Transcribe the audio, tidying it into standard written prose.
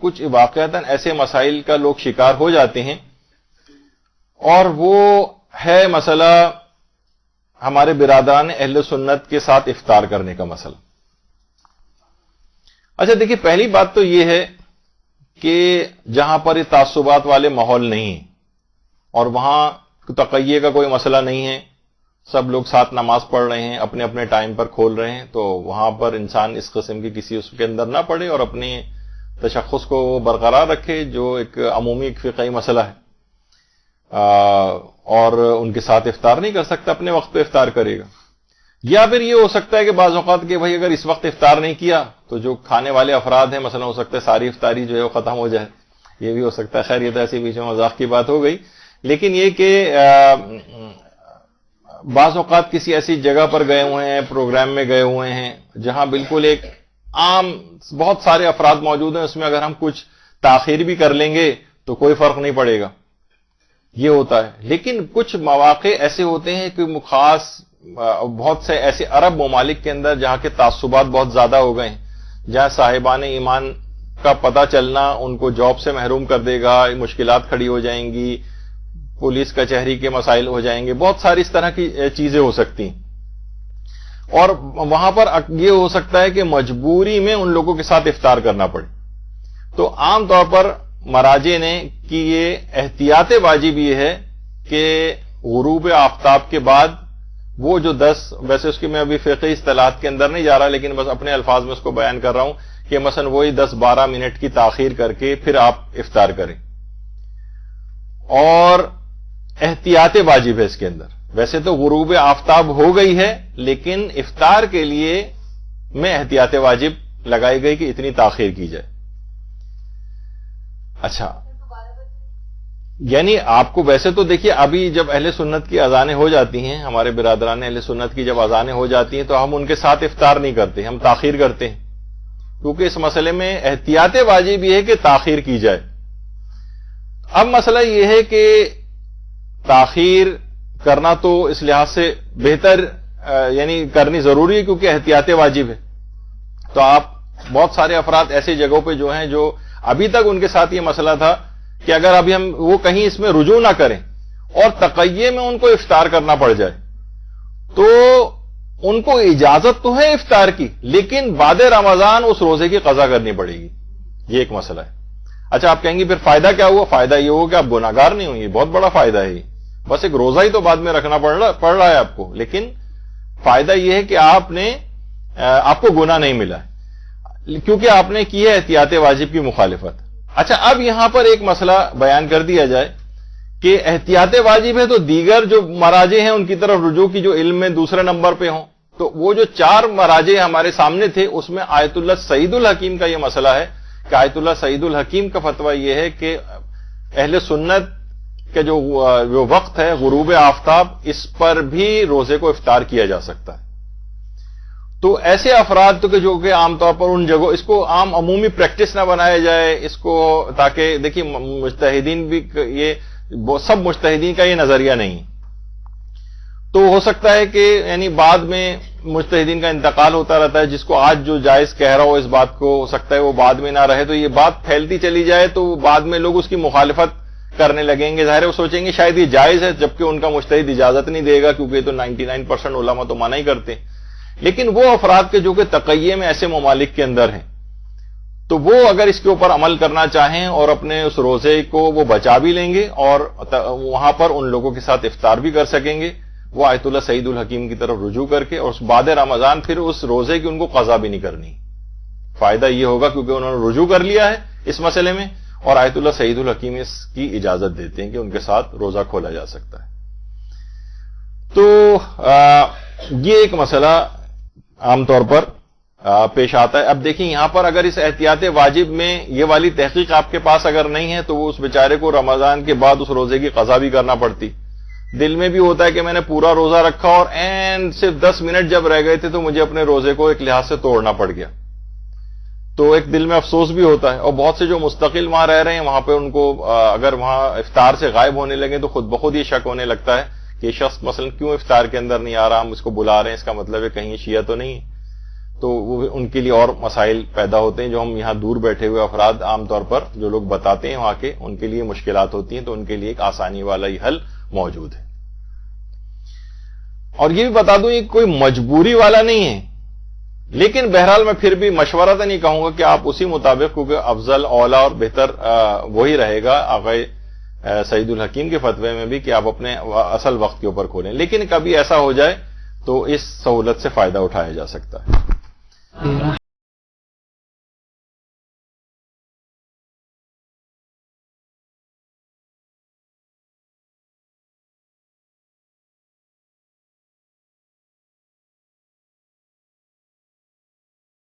کچھ واقعتاً ایسے مسائل کا لوگ شکار ہو جاتے ہیں، اور وہ ہے مسئلہ ہمارے برادران اہل سنت کے ساتھ افطار کرنے کا مسئلہ۔ اچھا دیکھیے، پہلی بات تو یہ ہے کہ جہاں پر یہ تعصبات والے ماحول نہیں ہیں اور وہاں تقیے کا کوئی مسئلہ نہیں ہے، سب لوگ ساتھ نماز پڑھ رہے ہیں، اپنے اپنے ٹائم پر کھول رہے ہیں، تو وہاں پر انسان اس قسم کی کسی اس کے اندر نہ پڑے اور اپنے تشخص کو برقرار رکھے جو ایک عمومی ایک فقہی مسئلہ ہے، اور ان کے ساتھ افطار نہیں کر سکتا، اپنے وقت پہ افطار کرے گا۔ یا پھر یہ ہو سکتا ہے کہ بعض اوقات کہ بھائی اگر اس وقت افطار نہیں کیا تو جو کھانے والے افراد ہیں، مثلا ہو سکتا ہے ساری افطاری جو ہے وہ ختم ہو جائے، یہ بھی ہو سکتا ہے۔ خیر یہ تو ایسے بیچ میں مذاق کی بات ہو گئی، لیکن یہ کہ بعض اوقات کسی ایسی جگہ پر گئے ہوئے ہیں، پروگرام میں گئے ہوئے ہیں جہاں بالکل ایک عام بہت سارے افراد موجود ہیں، اس میں اگر ہم کچھ تاخیر بھی کر لیں گے تو کوئی فرق نہیں پڑے گا، یہ ہوتا ہے۔ لیکن کچھ مواقع ایسے ہوتے ہیں کہ خاص بہت سے ایسے عرب ممالک کے اندر جہاں کے تعصبات بہت زیادہ ہو گئے ہیں، جہاں صاحبان ایمان کا پتہ چلنا ان کو جاب سے محروم کر دے گا، مشکلات کھڑی ہو جائیں گی، پولیس کچہری کے مسائل ہو جائیں گے، بہت ساری اس طرح کی چیزیں ہو سکتی ہیں، اور وہاں پر یہ ہو سکتا ہے کہ مجبوری میں ان لوگوں کے ساتھ افطار کرنا پڑے۔ تو عام طور پر مراجع نے کہ یہ احتیاط واجب یہ ہے کہ غروب آفتاب کے بعد وہ جو 10، ویسے اس کی میں ابھی فقہی اصطلاحات کے اندر نہیں جا رہا، لیکن بس اپنے الفاظ میں اس کو بیان کر رہا ہوں کہ مثلا وہی 10-12 منٹ کی تاخیر کر کے پھر آپ افطار کریں، اور احتیاط واجب ہے اس کے اندر۔ ویسے تو غروب آفتاب ہو گئی ہے، لیکن افطار کے لیے میں احتیاط واجب لگائی گئی کہ اتنی تاخیر کی جائے۔ اچھا، یعنی آپ کو ویسے تو دیکھیے ابھی جب اہل سنت کی اذانیں ہو جاتی ہیں، ہمارے برادران اہل سنت کی جب اذانیں ہو جاتی ہیں تو ہم ان کے ساتھ افطار نہیں کرتے، ہم تاخیر کرتے ہیں، کیونکہ اس مسئلے میں احتیاط واجب یہ ہے کہ تاخیر کی جائے۔ اب مسئلہ یہ ہے کہ تاخیر کرنا تو اس لحاظ سے بہتر یعنی کرنی ضروری ہے کیونکہ احتیاط واجب ہے۔ تو آپ بہت سارے افراد ایسی جگہوں پہ جو ہیں جو ابھی تک ان کے ساتھ یہ مسئلہ تھا کہ اگر ابھی ہم وہ کہیں اس میں رجوع نہ کریں اور تقیے میں ان کو افطار کرنا پڑ جائے تو ان کو اجازت تو ہے افطار کی، لیکن بعد رمضان اس روزے کی قضا کرنی پڑے گی، یہ ایک مسئلہ ہے۔ اچھا آپ کہیں گے پھر فائدہ کیا ہوا؟ فائدہ یہ ہوا کہ آپ گناہگار نہیں ہوئے، بہت بڑا فائدہ ہے، بس ایک روزہ ہی تو بعد میں رکھنا پڑ رہا ہے آپ کو، لیکن فائدہ یہ ہے کہ آپ کو گناہ نہیں ملا ہے کیونکہ آپ نے کی ہے احتیاط واجب کی مخالفت۔ اچھا اب یہاں پر ایک مسئلہ بیان کر دیا جائے کہ احتیاط واجب ہے تو دیگر جو مراجع ہیں ان کی طرف رجوع کی جو علم میں دوسرے نمبر پہ ہوں، تو وہ جو 4 مراجع ہمارے سامنے تھے اس میں آیت اللہ سعید الحکیم کا یہ مسئلہ ہے کہ آیت اللہ سعید الحکیم کا فتویٰ یہ ہے کہ اہل سنت کا جو وقت ہے غروب آفتاب، اس پر بھی روزے کو افطار کیا جا سکتا ہے۔ تو ایسے افراد تو جو کہ عام طور پر ان جگہوں، اس کو عام عمومی پریکٹس نہ بنایا جائے اس کو، تاکہ دیکھیے مجتہدین بھی یہ سب مجتہدین کا یہ نظریہ نہیں، تو ہو سکتا ہے کہ یعنی بعد میں مجتہدین کا انتقال ہوتا رہتا ہے، جس کو آج جو جائز کہہ رہا ہو اس بات کو، ہو سکتا ہے وہ بعد میں نہ رہے، تو یہ بات پھیلتی چلی جائے تو بعد میں لوگ اس کی مخالفت کرنے لگیں گے، ظاہر ہے وہ سوچیں گے شاید یہ جائز ہے، جبکہ ان کا مجتہد اجازت نہیں دے گا کیونکہ یہ تو 99% علماء تو منع ہی کرتے ہیں۔ لیکن وہ افراد کے جو کہ تقیے میں ایسے ممالک کے اندر ہیں تو وہ اگر اس کے اوپر عمل کرنا چاہیں اور اپنے اس روزے کو وہ بچا بھی لیں گے اور وہاں پر ان لوگوں کے ساتھ افطار بھی کر سکیں گے، وہ آیت اللہ سعید الحکیم کی طرف رجوع کر کے، اور اس بعد رمضان پھر اس روزے کی ان کو قضا بھی نہیں کرنی۔ فائدہ یہ ہوگا کیونکہ انہوں نے رجوع کر لیا ہے اس مسئلے میں، اور آیت اللہ سعید الحکیم اس کی اجازت دیتے ہیں کہ ان کے ساتھ روزہ کھولا جا سکتا ہے۔ تو یہ ایک مسئلہ عام طور پر پیش آتا ہے۔ اب دیکھیں یہاں پر اگر اس احتیاط واجب میں یہ والی تحقیق آپ کے پاس اگر نہیں ہے تو وہ اس بیچارے کو رمضان کے بعد اس روزے کی قضا بھی کرنا پڑتی۔ دل میں بھی ہوتا ہے کہ میں نے پورا روزہ رکھا اور صرف 10 منٹ جب رہ گئے تھے تو مجھے اپنے روزے کو ایک لحاظ سے توڑنا پڑ گیا، تو ایک دل میں افسوس بھی ہوتا ہے۔ اور بہت سے جو مستقل وہاں رہ رہے ہیں وہاں پہ ان کو اگر وہاں افطار سے غائب ہونے لگے تو خود بخود یہ شک ہونے لگتا ہے کہ یہ شخص مثلا کیوں افطار کے اندر نہیں آ رہا، ہم اس کو بلا رہے ہیں، اس کا مطلب ہے کہیں شیعہ تو نہیں ہے۔ تو وہ ان کے لیے اور مسائل پیدا ہوتے ہیں جو ہم یہاں دور بیٹھے ہوئے افراد عام طور پر جو لوگ بتاتے ہیں وہاں کے، ان کے لیے مشکلات ہوتی ہیں، تو ان کے لیے ایک آسانی والا ہی حل موجود ہے۔ اور یہ بھی بتا دوں یہ کوئی مجبوری والا نہیں ہے، لیکن بہرحال میں پھر بھی مشورہ تو نہیں کہوں گا کہ آپ اسی مطابق، کیونکہ افضل اولا اور بہتر وہی رہے گا آقا سعید الحکیم کے فتوے میں بھی کہ آپ اپنے اصل وقت کے اوپر کھولیں، لیکن کبھی ایسا ہو جائے تو اس سہولت سے فائدہ اٹھایا جا سکتا ہے۔